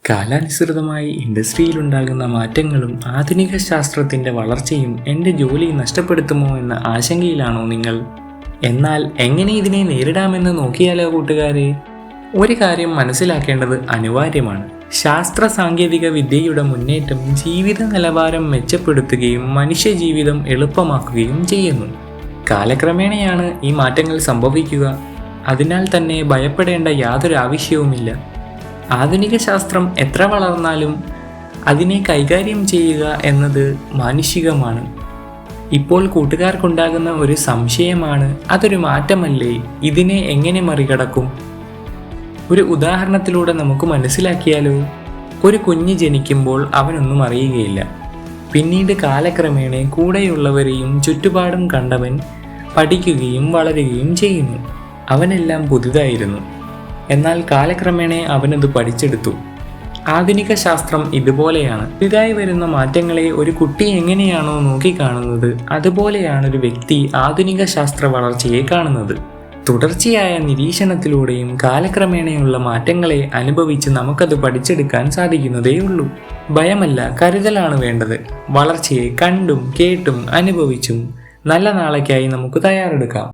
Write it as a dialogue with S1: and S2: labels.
S1: കാലാനുസൃതമായി ഇൻഡസ്ട്രിയിലുണ്ടാകുന്ന മാറ്റങ്ങളും ആധുനിക ശാസ്ത്രത്തിൻ്റെ വളർച്ചയും എൻ്റെ ജോലി നഷ്ടപ്പെടുത്തുമോ എന്ന ആശങ്കയിലാണോ നിങ്ങൾ? എന്നാൽ എങ്ങനെ ഇതിനെ നേരിടാമെന്ന് നോക്കിയാലോ കൂട്ടുകാരെ? ഒരു കാര്യം മനസ്സിലാക്കേണ്ടത് അനിവാര്യമാണ്. ശാസ്ത്ര സാങ്കേതിക വിദ്യയുടെ മുന്നേറ്റം ജീവിത നിലവാരം മെച്ചപ്പെടുത്തുകയും മനുഷ്യജീവിതം എളുപ്പമാക്കുകയും ചെയ്യുന്നു. കാലക്രമേണയാണ് ഈ മാറ്റങ്ങൾ സംഭവിക്കുക. അതിനാൽ തന്നെ ഭയപ്പെടേണ്ട യാതൊരു ആവശ്യവുമില്ല. ആധുനിക ശാസ്ത്രം എത്ര വളർന്നാലും അതിനെ കൈകാര്യം ചെയ്യുക എന്നത് മാനുഷികമാണ്. ഇപ്പോൾ കൂട്ടുകാർക്കുണ്ടാകുന്ന ഒരു സംശയമാണ്, അതൊരു മാറ്റമല്ലേ, ഇതിനെ എങ്ങനെ മറികടക്കും? ഒരു ഉദാഹരണത്തിലൂടെ നമുക്ക് മനസ്സിലാക്കിയാലോ? ഒരു കുഞ്ഞ് ജനിക്കുമ്പോൾ അവനൊന്നും അറിയുകയില്ല. പിന്നീട് കാലക്രമേണ കൂടെയുള്ളവരെയും ചുറ്റുപാടും കണ്ടവൻ പഠിക്കുകയും വളരുകയും ചെയ്യുന്നു. അവനെല്ലാം പുതുതായിരുന്നു. എന്നാൽ കാലക്രമേണ അവനത് പഠിച്ചെടുത്തു. ആധുനിക ശാസ്ത്രം ഇതുപോലെയാണ്. പുതുതായി വരുന്ന മാറ്റങ്ങളെ ഒരു കുട്ടി എങ്ങനെയാണോ നോക്കിക്കാണുന്നത്, അതുപോലെയാണ് ഒരു വ്യക്തി ആധുനിക ശാസ്ത്ര വളർച്ചയെ കാണുന്നത്. തുടർച്ചയായ നിരീക്ഷണത്തിലൂടെയും കാലക്രമേണയുള്ള മാറ്റങ്ങളെ അനുഭവിച്ച് നമുക്കത് പഠിച്ചെടുക്കാൻ സാധിക്കുന്നതേയുള്ളൂ. ഭയമല്ല, കരുതലാണ് വേണ്ടത്. വളർച്ചയെ കണ്ടും കേട്ടും അനുഭവിച്ചും നല്ല നാളേക്കായി നമുക്ക് തയ്യാറെടുക്കാം.